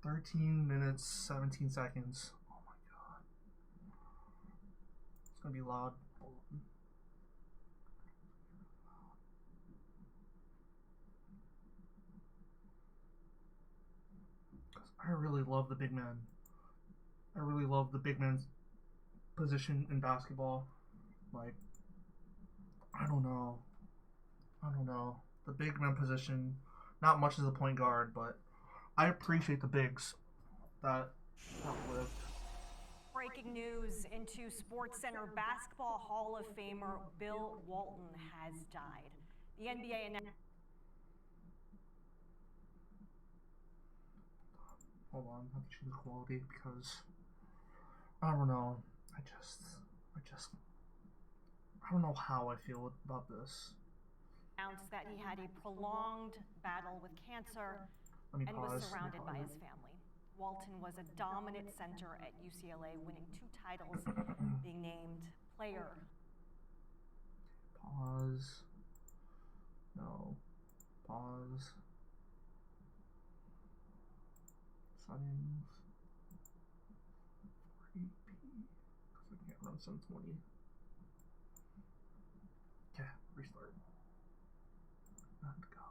13 minutes, 17 seconds. Oh my god. It's gonna be loud. I really love the big man. I really love the big man's position in basketball. Like, I don't know. The big man position, not much as a point guard, but I appreciate the bigs that have lived. Breaking news into SportsCenter basketball Hall of Famer Bill Walton has died. The NBA announced. Hold on, I have to choose quality because I don't know. I don't know how I feel about this. Announced that he had a prolonged battle with cancer and was surrounded by his family. Walton was a dominant center at UCLA, winning 2 titles, being named player. Pause. No. Pause. Settings. 3P. Because I can't run 720. Okay, restart. Not to go.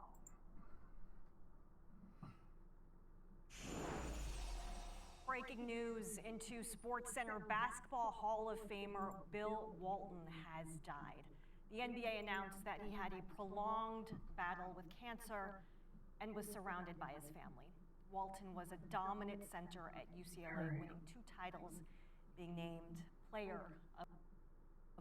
Breaking news into SportsCenter basketball Hall of Famer Bill Walton has died. The NBA announced that he had a prolonged battle with cancer and was surrounded by his family. Walton was a dominant center at UCLA, winning 2 titles, being named Player of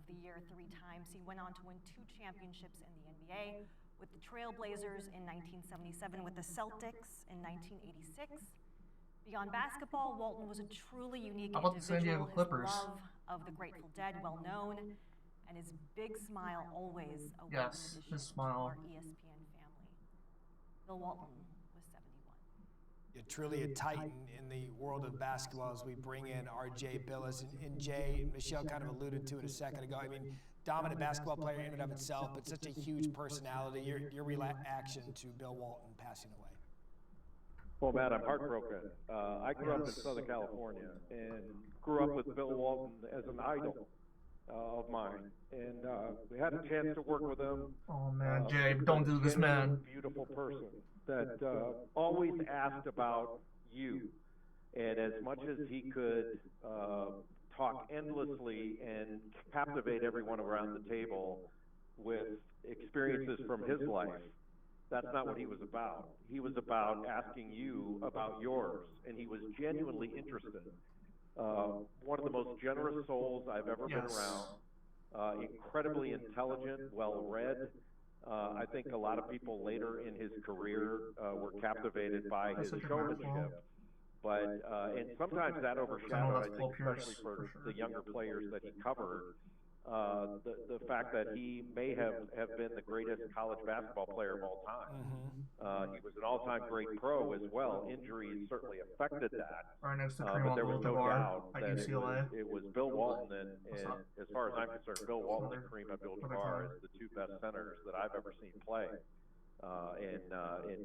the Year 3 times. He went on to win 2 championships in the NBA with the Trailblazers in 1977, with the Celtics in 1986. Beyond basketball, Walton was a truly unique How about the San Diego individual. Clippers? His love of the Grateful Dead, well known, and his big smile always a welcome Yes, addition his smile. to our ESPN family. Bill Walton was 71. You're truly a titan in the world of basketball as we bring in our Jay Billis. And Jay, Michelle kind of alluded to it a second ago. I mean, dominant basketball player in and of itself, but such a huge personality. Your reaction to Bill Walton passing away? Well, Matt, I'm heartbroken. I grew up in Southern California and grew up with Bill Walton as an idol of mine. And we had a chance to work with him. Oh man, Jay, don't do this, man. Beautiful person that always asked about you. And as much as he could talk endlessly and captivate everyone around the table with experiences from his life, that's not what he was about. He was about asking you about yours, and he was genuinely interested. One of the most generous souls I've ever been around. Incredibly intelligent, well-read. I think a lot of people later in his career were captivaed by his showmanship. But and sometimes that overshadowed, I think, especially for the younger players that he covered, the fact that he may have been the greatest college basketball player of all time. He was an all-time great pro as well. Injuries certainly affected that. Right next to but there was no doubt at that UCLA. it was Bill Walton, and as far as I'm concerned, Bill Walton and Kareem Abdul-Jabbar as the 2 best centers that I've ever seen play.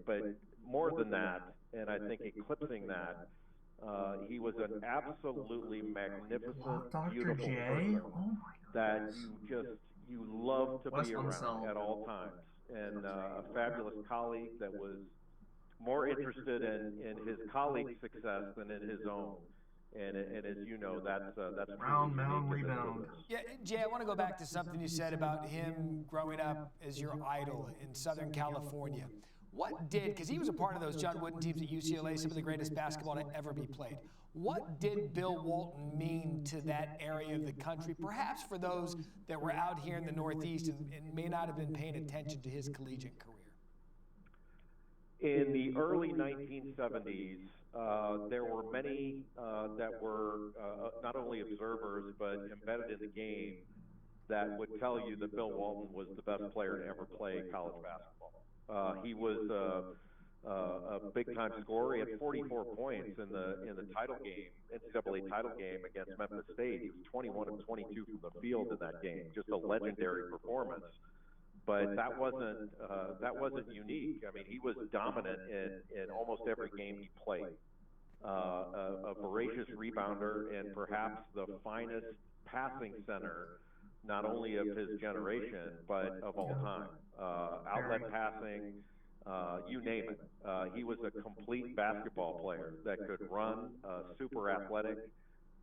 But more than that, and I think eclipsing that, he was an absolutely magnificent, beautiful person that you love to be around at all times, and a fabulous colleague that was more interested in his colleague's success than in his own. And as you know, that's round, mound, rebound. Yeah, Jay, I want to go back to something you said about him growing up as your idol in Southern California. What did, because he was a part of those John Wooden teams at UCLA, some of the greatest basketball to ever be played. What did Bill Walton mean to that area of the country, perhaps for those that were out here in the Northeast and may not have been paying attention to his collegiate career? In the early 1970s, there were many that were not only observers but embedded in the game that would tell you that Bill Walton was the best player to ever play college basketball. He was a big-time scorer. He had 44 points in the title game, NCAA title game against Memphis State. He was 21 of 22 from the field in that game. Just a legendary performance. But that wasn't unique. I mean, he was dominant in almost every game he played. A voracious rebounder and perhaps the finest passing center, not only of his generation, but of all time. Outlet passing, you name it. He was a complete basketball player that could run, super athletic,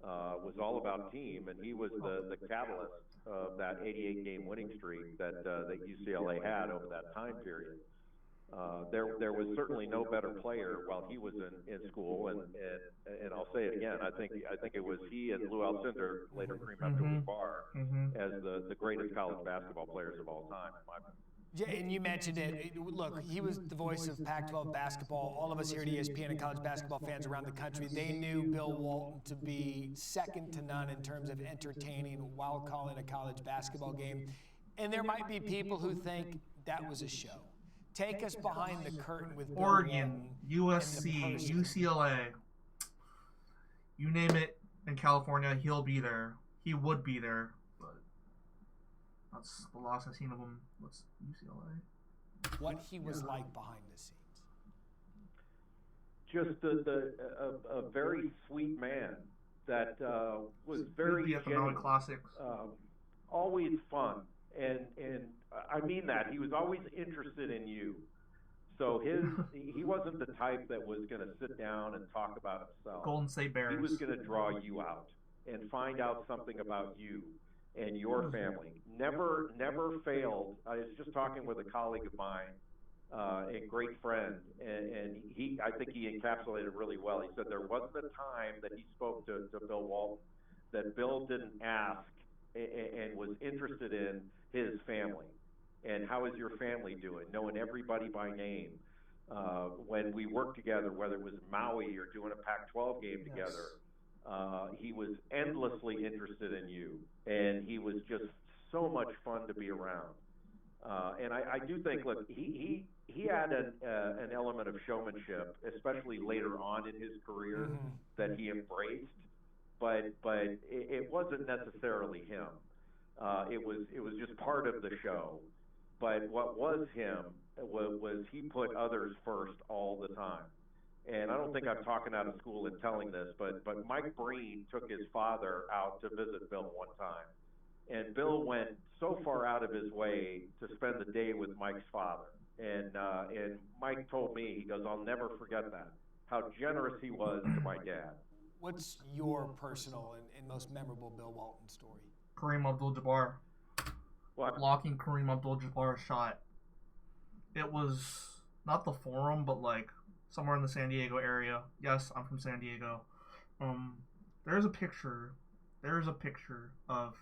was all about team, and he was the catalyst of that 88-game winning streak that UCLA had over that time period. There was certainly no better player while he was in school, and I'll say it again. I think it was he and Lou Alcindor, later Kareem Abdul-Jabbar, as the greatest college basketball players of all time. Yeah, and you mentioned it. Look, he was the voice of Pac-12 basketball. All of us here at ESPN and college basketball fans around the country, they knew Bill Walton to be second to none in terms of entertaining while calling a college basketball game. And there might be people who think that was a show. Take us behind the curtain with Bill Oregon, Walton, USC, UCLA, you name it in California, he'll be there. He would be there. That's the last I've seen of him. What's UCLA? What he was like behind the scenes. Just a very sweet man that was very the economic classics. Always fun, and I mean that he was always interested in you. So he wasn't the type that was going to sit down and talk about himself. Golden State Bears. He was going to draw you out and find out something about you and your family. Never failed. I was just talking with a colleague of mine, a great friend, and I think he encapsulated really well. He said there wasn't a time that he spoke to Bill Walton that Bill didn't ask and was interested in his family. And how is your family doing? Knowing everybody by name. When we worked together, whether it was Maui or doing a Pac-12 game together, he was endlessly interested in you, and he was just so much fun to be around. And I do think, look, he had an element of showmanship, especially later on in his career, that he embraced, but it wasn't necessarily him. It was just part of the show. But what was him was he put others first all the time. And I don't think I'm talking out of school in telling this, but Mike Breen took his father out to visit Bill one time. And Bill went so far out of his way to spend the day with Mike's father. And Mike told me, he goes, I'll never forget that, how generous he was to my dad. What's your personal and most memorable Bill Walton story? Kareem Abdul-Jabbar. What? Blocking Kareem Abdul-Jabbar's shot. It was not the Forum, but like somewhere in the San Diego area. Yes, I'm from San Diego. There's a picture of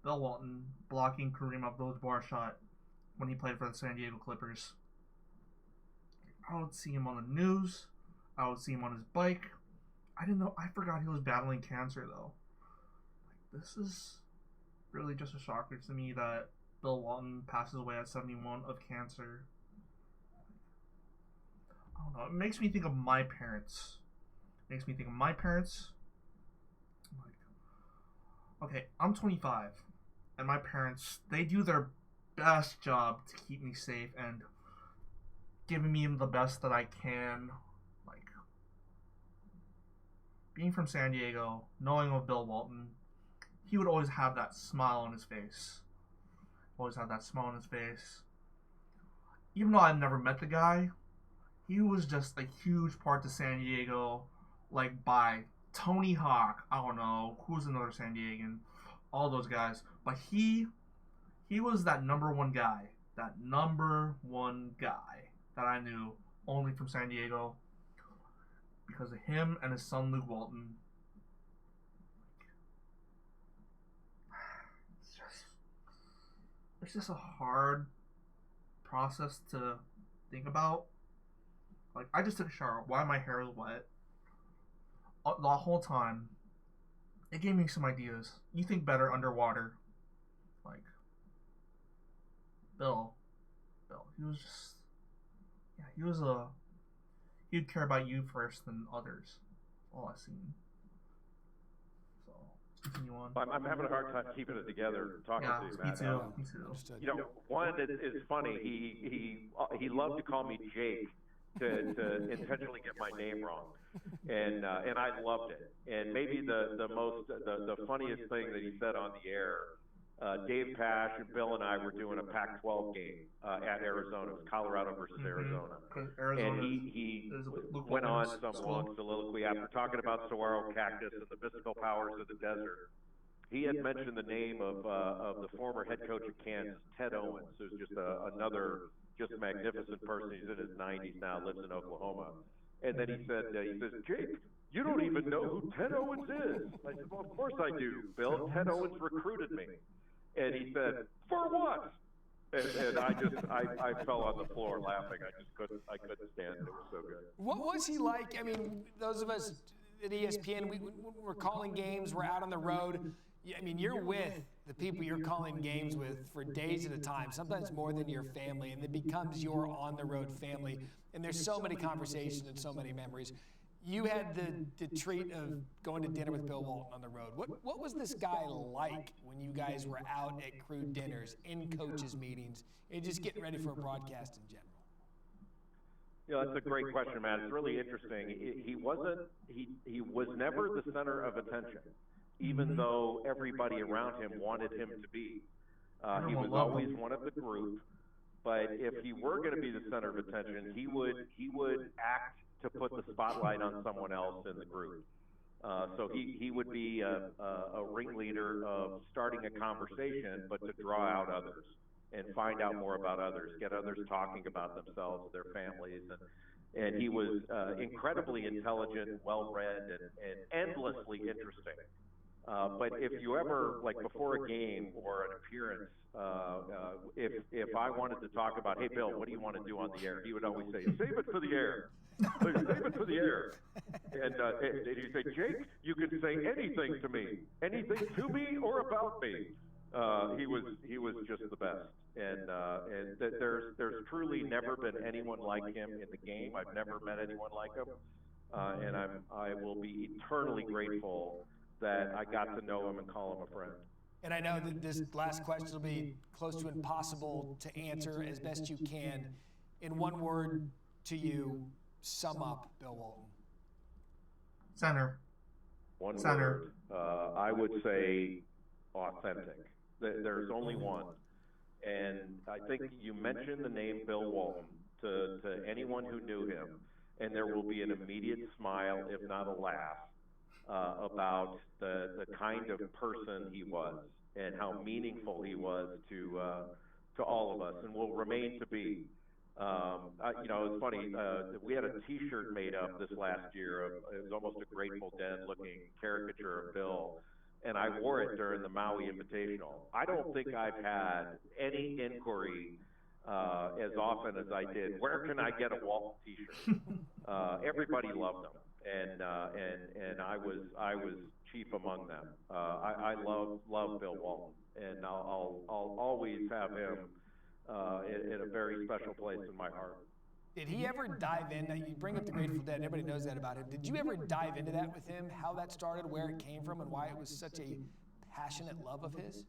Bill Walton blocking Kareem Abdul-Jabbar's shot when he played for the San Diego Clippers. I would see him on the news. I would see him on his bike. I forgot he was battling cancer though. Like, this is really just a shocker to me that Bill Walton passes away at 71 of cancer. I don't know. It makes me think of my parents. Like, okay, I'm 25, and my parents, they do their best job to keep me safe and giving me the best that I can. Like, being from San Diego, knowing of Bill Walton, he would always have that smile on his face. Even though I've never met the guy, he was just a huge part to San Diego, like by Tony Hawk, I don't know, who's another San Diegan, all those guys. But he was that number one guy that I knew only from San Diego. because of him and his son Luke Walton. It's just a hard process to think about. Like, I just took a shower. Why my hair is wet? The whole time, it gave me some ideas. You think better underwater. Like, Bill, he was just, yeah, he'd care about you first than others. All I've seen. So, continue on. I'm having a hard time keeping it together talking to you, Matt. Me too. You know, one, it's funny. He loved to call me Jake to intentionally get my name wrong, and I loved it. And maybe the funniest thing that he said on the air, Dave Pash and Bill and I were doing a Pac-12 game at Arizona. It was Colorado versus Arizona. And he went on some long soliloquy after talking about saguaro cactus and the mystical powers of the desert. He had mentioned the name of the former head coach of Kansas, Ted Owens, who's just another magnificent person. He's in his 90s now, lives in Oklahoma. And then he says, Jake, you don't even know who Ted Owens is. I said, well, of course I do, Bill. Ted Owens recruited me. And he said, for what? And I fell on the floor laughing. I couldn't stand it. It was so good. What was he like? I mean, those of us at ESPN, we're calling games, we're out on the road. I mean, you're with the people you're calling games with for days at a time, sometimes more than your family, and it becomes your on-the-road family. And there's so many conversations and so many memories. You had the treat of going to dinner with Bill Walton on the road. What was this guy like when you guys were out at crew dinners, in coaches' meetings, and just getting ready for a broadcast in general? Yeah, that's a great question, Matt. It's really interesting. He was never the center of attention, even though everybody around him wanted him to be. He was always one of the group, but if he were going to be the center of attention, he would act to put the spotlight on someone else in the group. So he would be a ringleader of starting a conversation, but to draw out others and find out more about others, get others talking about themselves, their families. And he was incredibly intelligent, well-read, and endlessly interesting. But if you ever, like before a game or an appearance, if I wanted to talk about, hey, Bill, what do you want to do on the air? He would always say, save it for the air. Save it for the air. And he'd say, Jake, you can say anything to me or about me. He was just the best. And there's truly never been anyone like him in the game. I've never met anyone like him. And I will be eternally grateful that I got to know him and call him a friend. And I know that this last question will be close to impossible to answer as best you can. In one word to you, sum up Bill Walton. Center. One word. I would say authentic. There's only one. And I think you mentioned the name Bill Walton to anyone who knew him, and there will be an immediate smile, if not a laugh, about the kind of person he was and how meaningful he was to all of us and will remain to be. It's funny, we had a T-shirt made up this last year. It was almost a Grateful Dead-looking caricature of Bill, and I wore it during the Maui Invitational. I don't think I've had any inquiry as often as I did, where can I get a Walton T-shirt? Everybody loved them. And I was chief among them. I love Bill Walton, and I'll always have him in a very special place in my heart. Did he ever dive in? You bring up the Grateful Dead, everybody knows that about him. Did you ever dive into that with him, how that started, where it came from, and why it was such a passionate love of his?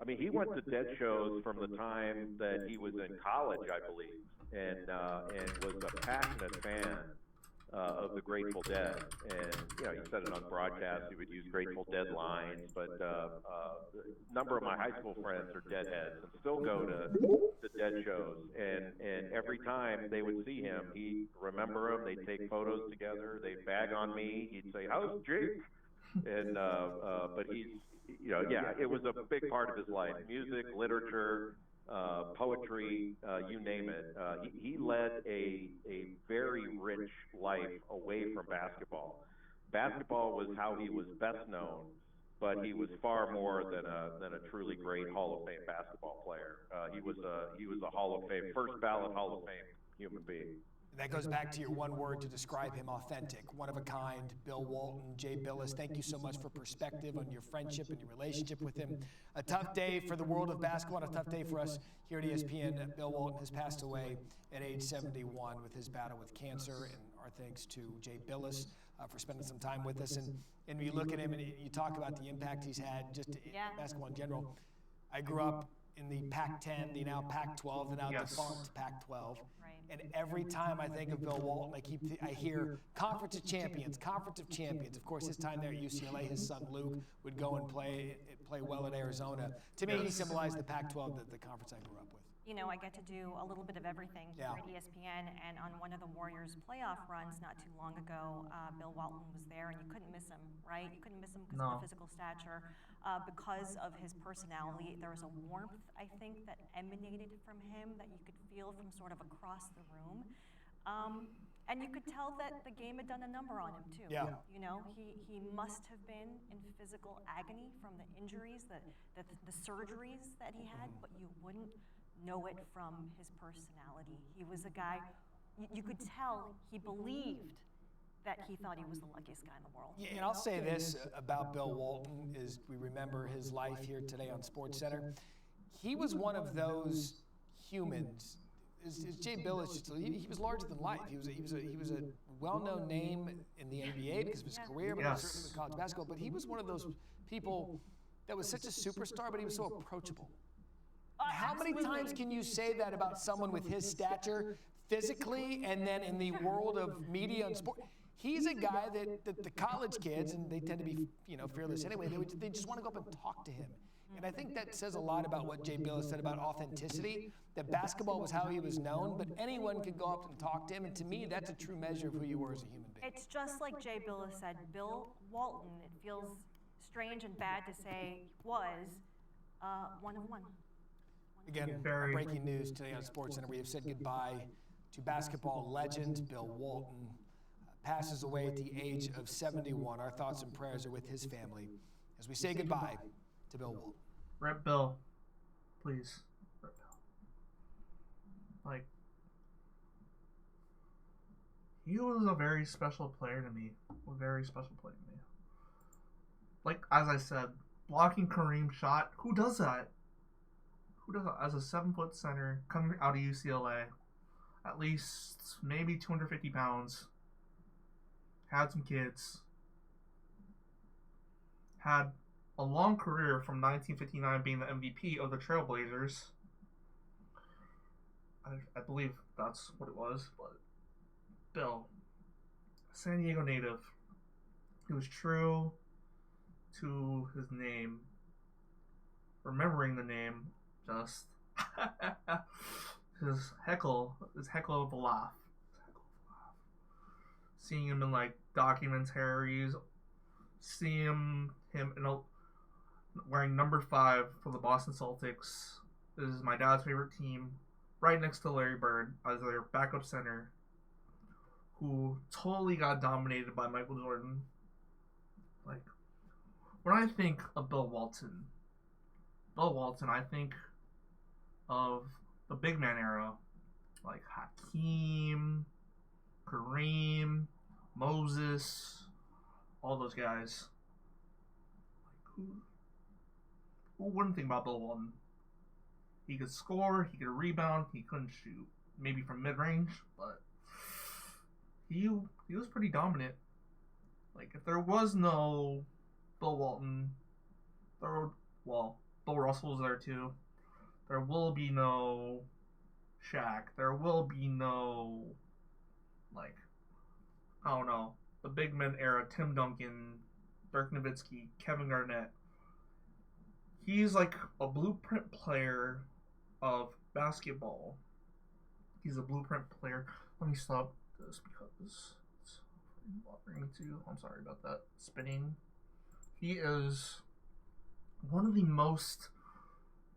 I mean, he went to Dead shows from the time that he was in college, I believe, and was a passionate fan of the Grateful Dead. And, he said it on broadcast, he would use Grateful Dead lines, but a number of my high school friends are Deadheads and still go to the Dead shows. And every time they would see him, he'd remember him, they'd take photos together, they'd bag on me, he'd say, how's Jake? And, but he's, it was a big part of his life, music, literature, poetry, you name it. He led a very rich life away from basketball. Basketball was how he was best known, but he was far more than a truly great Hall of Fame basketball player. He was a Hall of Fame, first ballot Hall of Fame human being. That goes back to your one word to describe him: authentic, one of a kind. Bill Walton, Jay Billis, thank you so much for perspective on your friendship and your relationship with him. A tough day for the world of basketball, a tough day for us here at ESPN. Bill Walton has passed away at age 71 with his battle with cancer, and our thanks to Jay Billis for spending some time with us. And when you look at him and you talk about the impact he's had just in basketball in general. I grew up in the Pac-10, the now Pac-12, the now defunct Pac-12. And every time I think of Bill Walton, I hear Conference of Champions, Conference of Champions. Of course, his time there at UCLA, his son Luke would go and play well at Arizona. To me, he symbolized the Pac-12, the conference I grew up with. You know, I get to do a little bit of everything here at ESPN, and on one of the Warriors playoff runs not too long ago, Bill Walton was there, and you couldn't miss him, right? You couldn't miss him because of the physical stature, because of his personality. There was a warmth, I think, that emanated from him that you could feel from sort of across the room. And you could tell that the game had done a number on him, too. Yeah. You know, he must have been in physical agony from the injuries, the surgeries that he had, but you wouldn't know it from his personality. He was a guy, you could tell he believed that he thought he was the luckiest guy in the world. Yeah, and I'll say this about Bill Walton is we remember his life here today on SportsCenter. He was one of those humans. As Jay Billis, he was larger than life. He was a well-known name in the NBA because of his career, but certainly with college basketball. But he was one of those people that was such a superstar, but he was so approachable. How many times can you say that about someone with his stature physically and then in the world of media and sport? He's a guy that the college kids, and they tend to be fearless anyway, they just want to go up and talk to him. And I think that says a lot about what Jay Billis said about authenticity, that basketball was how he was known, but anyone could go up and talk to him. And to me, that's a true measure of who you were as a human being. It's just like Jay Billis said, Bill Walton, it feels strange and bad to say, was one of one. Again, breaking news today on SportsCenter. We have said goodbye to basketball legend Bill Walton. Passes away at the age of 71. Our thoughts and prayers are with his family as we say goodbye to Bill Walton. Rep Bill, please. Rep Bill. Like, he was a very special player to me. A very special player to me. Like, as I said, blocking Kareem's shot. Who does that? Who does that? As a 7-foot center coming out of UCLA, at least maybe 250 pounds, had some kids, had a long career from 1959 being the MVP of the Trailblazers. I believe that's what it was, but Bill, San Diego native, he was true to his name, remembering the name, just his heckle of a laugh. Seeing him in like documentaries, seeing him wearing number 5 for the Boston Celtics. This is my dad's favorite team, right next to Larry Bird as their backup center, who totally got dominated by Michael Jordan. Like, when I think of Bill Walton, I think of the big man era, like Hakeem, Kareem, Moses, all those guys. Like, who wouldn't think about Bill Walton? He could score, he could rebound, he couldn't shoot. Maybe from mid-range, but he was pretty dominant. Like, if there was no Bill Walton, Bill Russell was there too. There will be no Shaq. There will be no, like, I don't know, the big men era, Tim Duncan, Dirk Nowitzki, Kevin Garnett. He's like a blueprint player of basketball. He's a blueprint player. Let me stop this because it's bothering me too. I'm sorry about that. Spinning. He is one of the most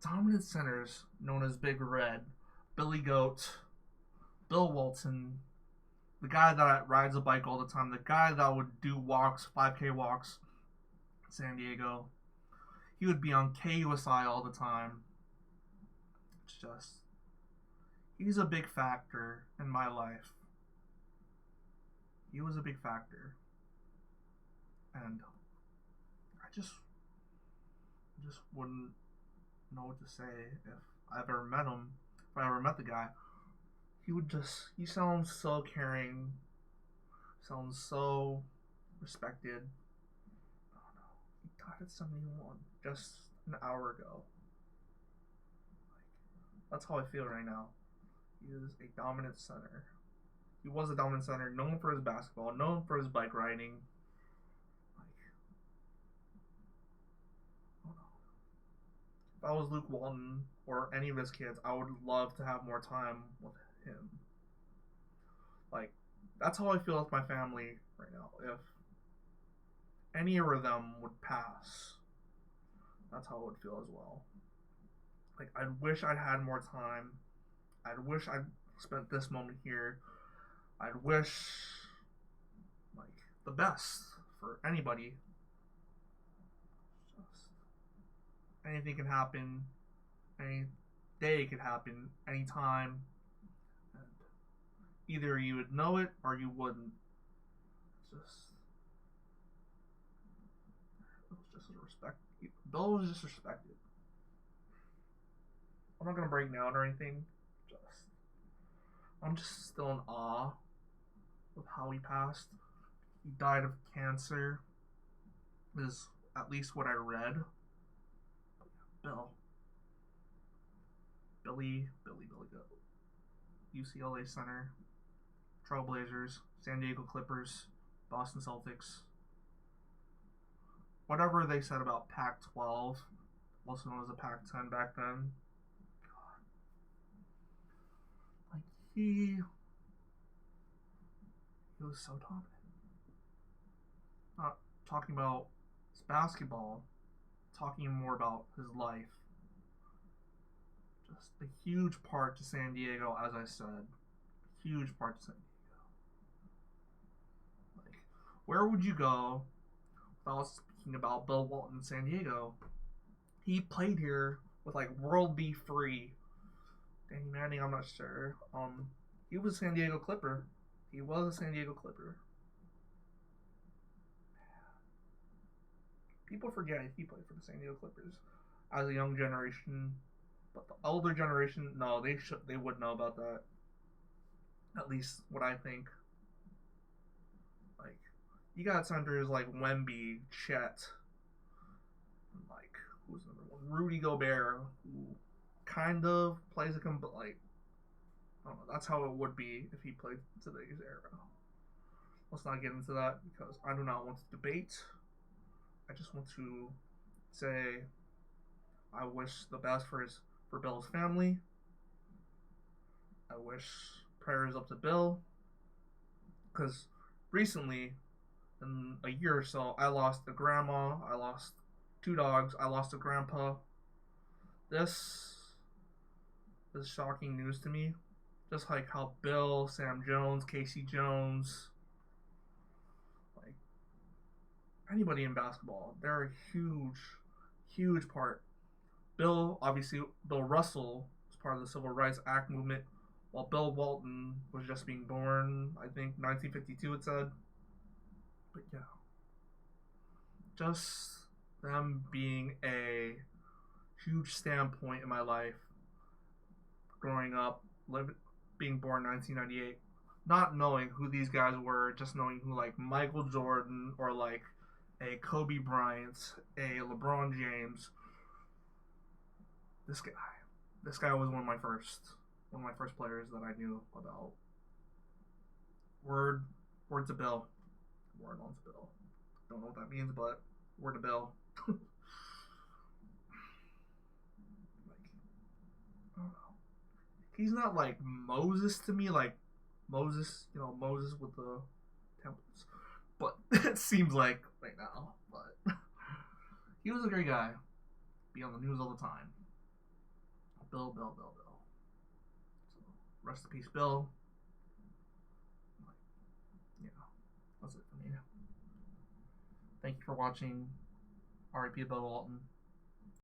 dominant centers known as Big Red, Billy Goat, Bill Walton, the guy that rides a bike all the time, the guy that would do walks, 5K walks in San Diego. He would be on KUSI all the time. It's just, he's a big factor in my life. He was a big factor. And I just wouldn't know what to say if I ever met him. If I ever met the guy, he sounds so caring, sounds so respected. Oh no, he died at 71 just an hour ago. That's how I feel right now. He is a dominant center. He was a dominant center, known for his basketball, known for his bike riding. If I was Luke Walton or any of his kids, I would love to have more time with him. Like, that's how I feel with my family right now. If any of them would pass, that's how I would feel as well. Like, I wish I'd had more time. I wish I'd spent this moment here. I'd wish, like, the best for anybody. Just, anything can happen. Any day could happen. Anytime. And either you would know it or you wouldn't. It was just a respect. Bill was just respected. I'm not gonna break down or anything. I'm just still in awe of how he passed. He died of cancer, is at least what I read. Billy Goat. UCLA center, Trailblazers, San Diego Clippers, Boston Celtics. Whatever they said about Pac-12, also known as the Pac-10 back then. Like, he was so dominant. Not talking about his basketball, talking more about his life. Just a huge part to San Diego, as I said. Huge part to San Diego. Like, where would you go without speaking about Bill Walton in San Diego? He played here with, like, World B. Free. Danny Manning, I'm not sure. He was a San Diego Clipper. He was a San Diego Clipper. People forget he played for the San Diego Clippers as a young generation, but the older generation, no, they would know about that. At least what I think. Like, you got centers like Wemby, Chet, and like who's another one? Rudy Gobert, who kind of plays but like, I don't know. That's how it would be if he played today's era. Let's not get into that because I do not want to debate. I just want to say I wish the best for Bill's family. I wish prayers up to Bill, because recently, in a year or so, I lost a grandma, I lost 2 dogs, I lost a grandpa. This is shocking news to me. Just like how Bill, Sam Jones, Casey Jones, like anybody in basketball, they're a huge part. Bill Russell was part of the Civil Rights Act movement, while Bill Walton was just being born, I think 1952 it said. But yeah, just them being a huge standpoint in my life, growing up, being born 1998, not knowing who these guys were, just knowing who like Michael Jordan or like a Kobe Bryant, a LeBron James. This guy was one of my first players that I knew about. Word to Bill. Word on to Bill. Don't know what that means, but word to Bill. Like, I don't know. He's not like Moses to me, like Moses with the templates. But it seems like right now. But he was a great guy. Be on the news all the time. Bill, Bill, Bill, Bill. So, rest in peace, Bill. Yeah, that's it for me. Thank you for watching. R.I.P. Bill Walton.